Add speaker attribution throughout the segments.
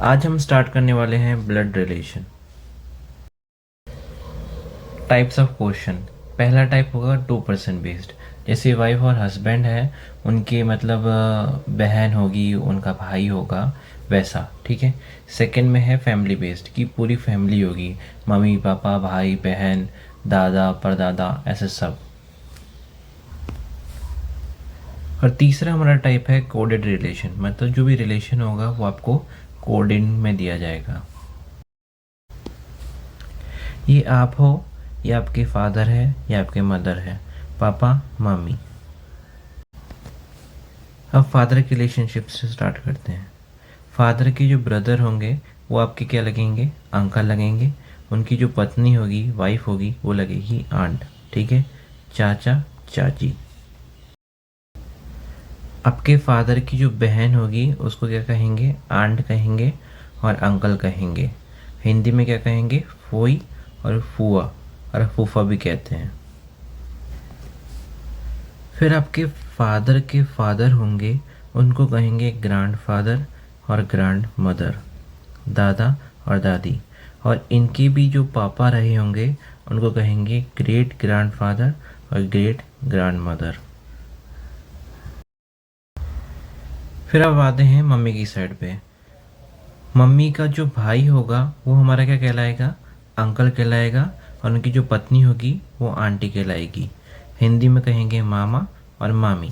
Speaker 1: आज हम स्टार्ट करने वाले हैं blood relation. Types of question. पहला टाइप होगा 2% बेस्ड। जैसे वाइफ और हस्बैंड है, उनके मतलब बहन होगी, उनका भाई होगा, वैसा। ठीक है। सेकंड में है फैमिली बेस्ड, कि पूरी फैमिली होगी, मम्मी पापा भाई बहन दादा परदादा ऐसे सब। और तीसरा हमारा टाइप है कोडेड रिलेशन, मतलब जो भी रिलेशन होगा वो आपको कोडिंग में दिया जाएगा। ये आप हो, ये आपके फादर है, ये आपके मदर है, पापा मम्मी। अब फादर के रिलेशनशिप से स्टार्ट करते हैं। फादर के जो ब्रदर होंगे वो आपके क्या लगेंगे, अंकल लगेंगे। उनकी जो पत्नी होगी, वाइफ होगी, वो लगेगी आंट। ठीक है। चाचा चाची। आपके फादर की जो बहन होगी उसको क्या कहेंगे, आंट कहेंगे और अंकल कहेंगे। हिंदी में क्या कहेंगे, फोई और फुआ और फूफा भी कहते हैं। फिर आपके फादर के फादर होंगे, उनको कहेंगे ग्रैंड फादर और ग्रैंड मदर, दादा और दादी। और इनके भी जो पापा रहे होंगे उनको कहेंगे ग्रेट ग्रैंड फादर और ग्रेट ग्रैंड मदर। फिर अब आते हैं मम्मी की साइड पे। मम्मी का जो भाई होगा वो हमारा क्या कहलाएगा, अंकल कहलाएगा। और उनकी जो पत्नी होगी वो आंटी कहलाएगी। हिंदी में कहेंगे मामा और मामी।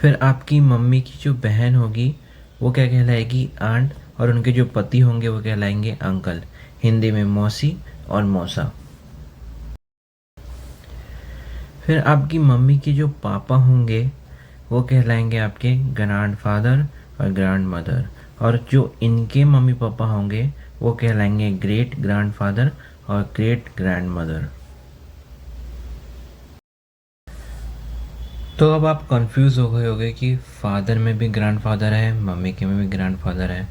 Speaker 1: फिर आपकी मम्मी की जो बहन होगी वो क्या कहलाएगी, आंट। और उनके जो पति होंगे वो कहलाएंगे अंकल। हिंदी में मौसी और मौसा। फिर आपकी मम्मी के जो पापा होंगे वो कहलाएंगे आपके ग्रैंड फादर और ग्रैंड मदर। और जो इनके मम्मी पापा होंगे वो कहलाएंगे ग्रेट ग्रैंड फादर और ग्रेट ग्रैंड मदर। तो अब आप कंफ्यूज हो गए होंगे कि फादर में भी ग्रैंडफादर है, मम्मी के में भी ग्रैंडफादर है।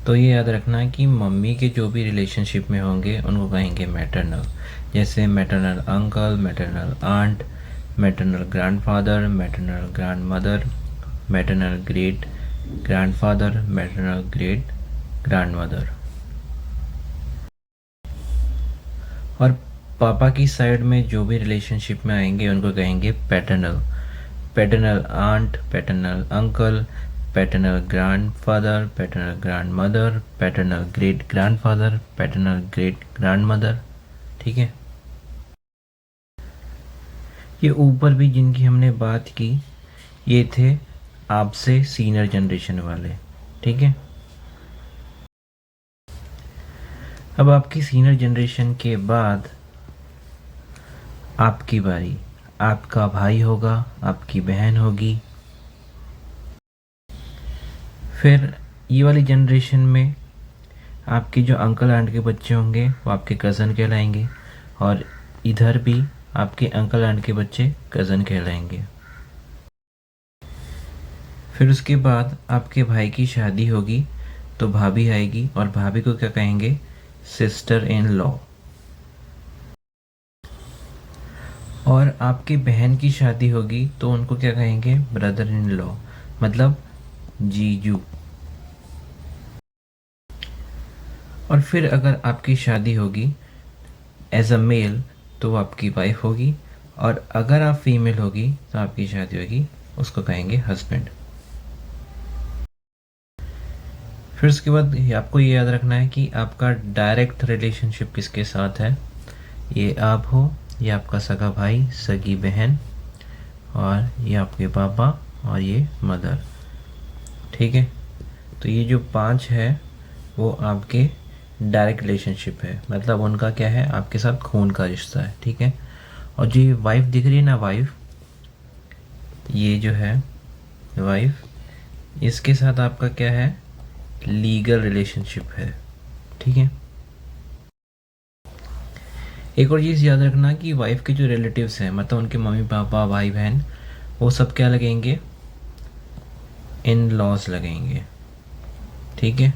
Speaker 1: तो ये याद रखना है कि मम्मी के जो भी रिलेशनशिप में होंगे उनको कहेंगे मैटरनल। जैसे maternal uncle, maternal aunt, maternal grandfather, maternal grandmother, maternal great grandfather, maternal great grandmother. और पापा की साइड में जो भी रिलेशनशिप में आएंगे उनको कहेंगे paternal. Paternal aunt, paternal uncle, paternal grandfather, paternal grandmother, paternal great grandfather, paternal great grandmother. ठीक है। ये ऊपर भी जिनकी हमने बात की ये थे आपसे सीनियर जनरेशन वाले। ठीक है। अब आपकी सीनियर जनरेशन के बाद आपकी बारी। आपका भाई होगा, आपकी बहन होगी। फिर ये वाली जनरेशन में आपके जो अंकल आंट के बच्चे होंगे वो आपके कज़न कहलाएंगे। और इधर भी आपके अंकल आंट के बच्चे कज़न कहलाएंगे। फिर उसके बाद आपके भाई की शादी होगी तो भाभी आएगी और भाभी को क्या कहेंगे, सिस्टर इन लॉ। और आपके बहन की शादी होगी तो उनको क्या कहेंगे, ब्रदर इन लॉ, मतलब जीजू। और फिर अगर आपकी शादी होगी एज अ मेल तो वो आपकी वाइफ होगी। और अगर आप फीमेल होगी तो आपकी शादी होगी, उसको कहेंगे हस्बैंड। फिर उसके बाद आपको ये याद रखना है कि आपका डायरेक्ट रिलेशनशिप किसके साथ है। ये आप हो, ये आपका सगा भाई सगी बहन, और ये आपके पापा और ये मदर। ठीक है। तो ये जो 5 है वो आपके डायरेक्ट रिलेशनशिप है, मतलब उनका क्या है, आपके साथ खून का रिश्ता है। ठीक है। और जो ये वाइफ दिख रही है ना, वाइफ, ये जो है वाइफ, इसके साथ आपका क्या है, लीगल रिलेशनशिप है। ठीक है। एक और चीज़ याद रखना कि वाइफ के जो रिलेटिव्स हैं, मतलब उनके मम्मी पापा भाई बहन, वो सब क्या लगेंगे, इन लॉज लगेंगे। ठीक है।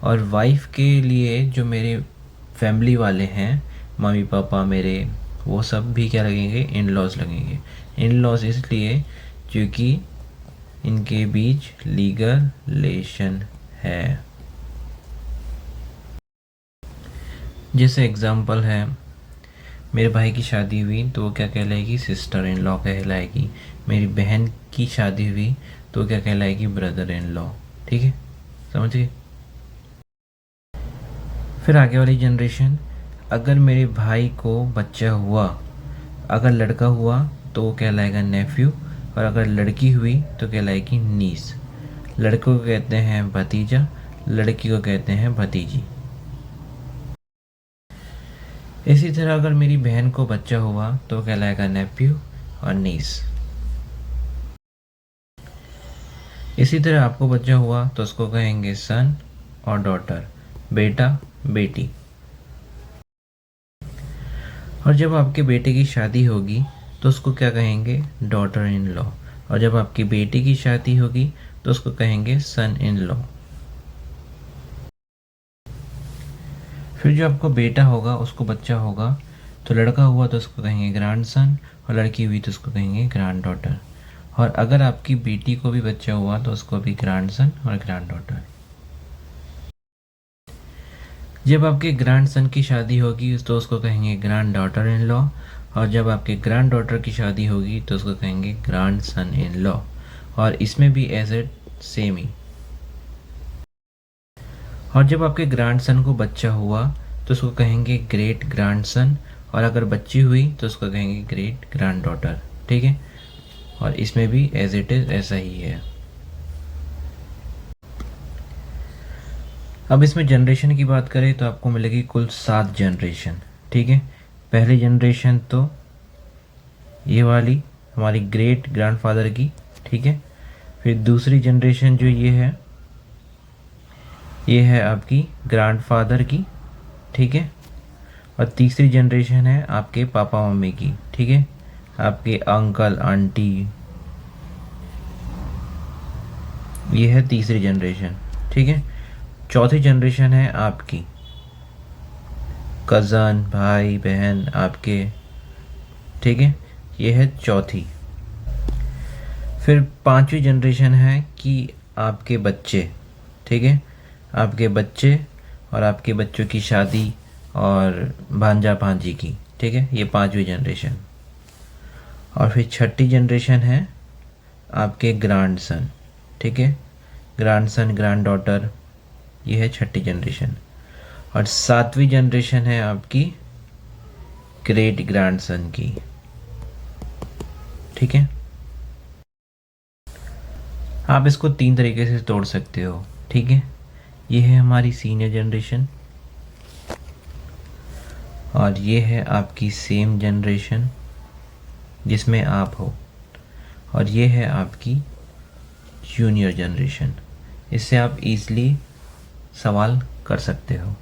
Speaker 1: और वाइफ के लिए जो मेरे फैमिली वाले हैं, मम्मी पापा मेरे, वो सब भी क्या लगेंगे, इन लॉज लगेंगे। इन लॉज इसलिए क्योंकि इनके बीच लीगल रिलेशन है। जैसे एग्जाम्पल है, मेरे भाई की शादी हुई तो वो क्या कहलाएगी, सिस्टर इन लॉ कहलाएगी। मेरी बहन की शादी हुई तो क्या कहलाएगी, ब्रदर इन लॉ। ठीक है, समझिए। फिर आगे वाली जनरेशन, अगर मेरे भाई को बच्चा हुआ, अगर लड़का हुआ तो वो कहलाएगा नेफ्यू, और अगर लड़की हुई तो कहलाएगी नीस। लड़कों को कहते हैं भतीजा, लड़की को कहते हैं भतीजी। इसी तरह अगर मेरी बहन को बच्चा हुआ तो कहलाएगा नेफ्यू और नीस। इसी तरह आपको बच्चा हुआ तो उसको कहेंगे सन और डॉटर, बेटा बेटी। और जब आपके बेटे की शादी होगी तो उसको क्या कहेंगे, डॉटर इन लॉ। और जब आपकी बेटी की शादी होगी तो उसको कहेंगे सन इन लॉ। फिर जो आपको बेटा होगा, उसको बच्चा होगा, तो लड़का हुआ तो उसको कहेंगे ग्रैंड सन, और लड़की हुई तो उसको कहेंगे ग्रैंड डॉटर। और अगर आपकी बेटी को भी बच्चा हुआ तो उसको भी ग्रैंड सन और ग्रैंड डॉटर। जब आपके ग्रैंड सन की शादी होगी तो उसको कहेंगे ग्रैंड डॉटर इन लॉ, और जब आपके ग्रैंड डॉटर की शादी होगी तो उसको कहेंगे ग्रैंड सन इन लॉ। और इसमें भी एज इट सेम ही। और जब आपके ग्रैंड सन को बच्चा हुआ तो उसको कहेंगे ग्रेट ग्रैंड सन, और अगर बच्ची हुई तो उसको कहेंगे ग्रेट ग्रैंड डॉटर। ठीक है, और इसमें भी एज इट इज ऐसा ही है। अब इसमें जनरेशन की बात करें तो आपको मिलेगी कुल 7 जनरेशन। ठीक है, पहली जनरेशन तो ये वाली हमारी ग्रेट ग्रैंडफादर की। ठीक है, फिर दूसरी जनरेशन जो ये है आपकी ग्रैंडफादर की। ठीक है, और तीसरी जनरेशन है आपके पापा मम्मी की। ठीक है, आपके अंकल आंटी, ये है तीसरी जनरेशन। ठीक है, चौथी जनरेशन है आपकी कज़न, भाई बहन आपके। ठीक है, ये है चौथी। फिर पांचवी जनरेशन है कि आपके बच्चे। ठीक है, आपके बच्चे और आपके बच्चों की शादी और भांजा भांजी की। ठीक है, ये पांचवी जनरेशन। और फिर छठी जनरेशन है आपके ग्रैंड सन। ठीक है, ग्रैंड सन ग्रैंड डॉटर, ये है छठी जनरेशन। और सातवीं जनरेशन है आपकी ग्रेट ग्रैंड सन की। ठीक है, आप इसको 3 तरीके से तोड़ सकते हो। ठीक है, ये है हमारी सीनियर जनरेशन, और ये है आपकी सेम जनरेशन जिसमें आप हो, और ये है आपकी जूनियर जनरेशन। इससे आप इजीली सवाल कर सकते हो।